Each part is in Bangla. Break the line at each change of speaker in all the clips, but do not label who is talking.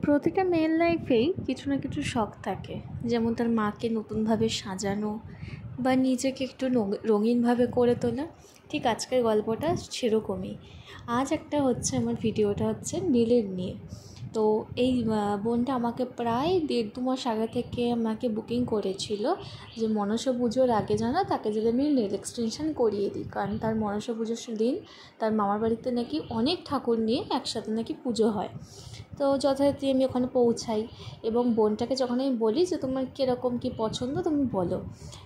প্রতিটা মেয়ের লাইফেই কিছু না কিছু শখ থাকে, যেমন তার মাকে নতুনভাবে সাজানো বা নিজেকে একটু রঙিনভাবে করে তোলা। ঠিক আজকের গল্পটা সেরকমই। আজ একটা হচ্ছে আমার ভিডিওটা হচ্ছে নীলের নিয়ে। তো এই বোনটা আমাকে প্রায় 1.5-2 মাস আগে থেকে আমাকে বুকিং করেছিল যে মনসা পুজোর আগে যেন তাকে যদি আমি নেল এক্সটেনশন করিয়ে দিই, কারণ তার মনসা পুজোর দিন তার মামার বাড়িতে নাকি অনেক ঠাকুর নিয়ে একসাথে নাকি পুজো হয়। তো যথারীতি আমি ওখানে পৌঁছাই এবং বোনটাকে যখন আমি বলি যে তোমার কীরকম কী পছন্দ তুমি বলো,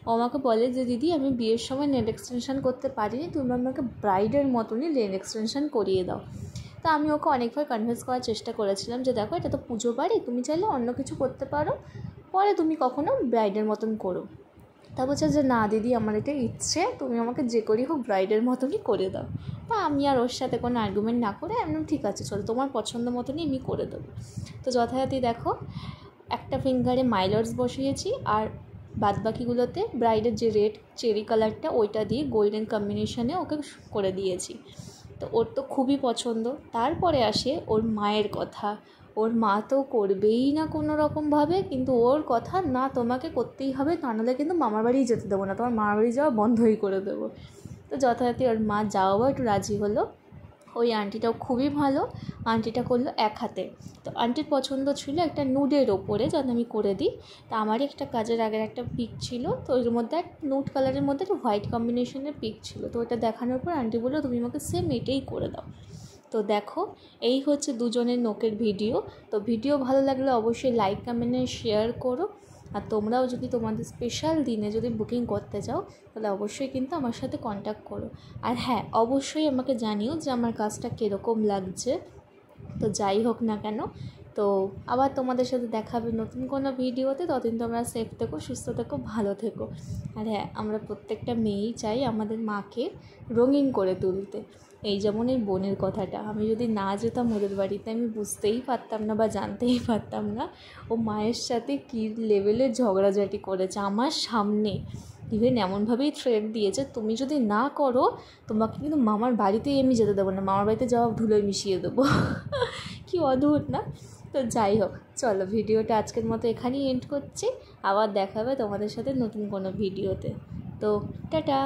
ও আমাকে বলে যে দিদি আমি বিয়ের সময় নেল এক্সটেনশন করতে পারিনি, তুমি আমাকে ব্রাইডের মতনই নেল এক্সটেনশন করিয়ে দাও। তা আমি ওকে অনেকবার কনভিন্স করার চেষ্টা করেছিলাম যে দেখো এটা তো পুজো বাড়ি, তুমি চাইলে অন্য কিছু করতে পারো, পরে তুমি কখনো ব্রাইডের মতন করো। তা বলছে যে না দিদি আমার এটা ইচ্ছে, তুমি আমাকে যে করি হোক ব্রাইডের মতনই করে দাও। তা আমি আর ওর সাথে কোনো আর্গুমেন্ট না করে আমি ঠিক আছে চলো তোমার পছন্দ মতনই আমি করে দেবো। তো যথারীতি দেখো একটা ফিঙ্গারে মাইলার্স বসিয়েছি আর বাদবাকিগুলোতে ব্রাইডের যে রেড চেরি কালারটা ওইটা দিয়ে গোল্ডেন কম্বিনেশনে ওকে করে দিয়েছি। তো ওর তো খুবই পছন্দ। তারপরে আসে ওর মায়ের কথা। ওর মা তো করবেই না কোনো রকমভাবে, কিন্তু ওর কথা না তোমাকে করতেই হবে, তা নাহলে কিন্তু মামার বাড়িই যেতে দেবো না, তোমার মামার বাড়ি যাওয়া বন্ধই করে দেবো। তো যথারীতি ওর মা যাওয়াও একটু রাজি হলো। ওই আন্টিটাও খুবই ভালো, আন্টিটা করলো এক হাতে। তো আন্টির পছন্দ ছিল একটা নুডের ওপরে যাতে আমি করে দিই। তা আমারই একটা কাজের আগের একটা পিক ছিল, তো ওর মধ্যে এক নুড কালারের মধ্যে একটা হোয়াইট কম্বিনেশনের পিক ছিল। তো ওটা দেখানোর পর আন্টি বললো তুমি আমাকে সেম এটাই করে দাও। তো দেখো এই হচ্ছে দুজনের নোকের ভিডিও। তো ভিডিও ভালো লাগলে অবশ্যই লাইক কমেন্ট শেয়ার করো। আর তোমরাও যদি তোমাদের স্পেশাল দিনে যদি বুকিং করতে চাও তাহলে অবশ্যই কিন্তু আমার সাথে কন্ট্যাক্ট করো। আর হ্যাঁ, অবশ্যই আমাকে জানিও যে আমার কাজটা কীরকম লাগছে। তো যাই হোক না কেন, তো আবার তোমাদের সাথে দেখা হবে নতুন কোনো ভিডিওতে। ততদিন তোমরা সেফ থেকো, সুস্থ থেকো, ভালো থেকো। আর হ্যাঁ, আমরা প্রত্যেকটা মেয়েই চাই আমাদের মাকে রঙিন করে তুলতে। এই যেমন এই বোনের কথাটা, আমি যদি না যেতাম ওদের বাড়িতে আমি বুঝতেই পারতাম না বা জানতেই পারতাম না ও মায়ের সাথে কী লেভেলের ঝগড়াঝাটি করেছে আমার সামনে। ইভেন এমনভাবেই থ্রেট দিয়েছে তুমি যদি না করো তোমাকে কিন্তু মামার বাড়িতেই আমি যেতে দেবো না, মামার বাড়িতে যাওয়া ধুলোয় মিশিয়ে দেবো। কি অদ্ভুত না? তো যাই হোক, চলো ভিডিওটা আজকের মতো এখানেই এন্ড করছি। আবার দেখা হবে তোমাদের সাথে নতুন কোনো ভিডিওতে। তো টাটা।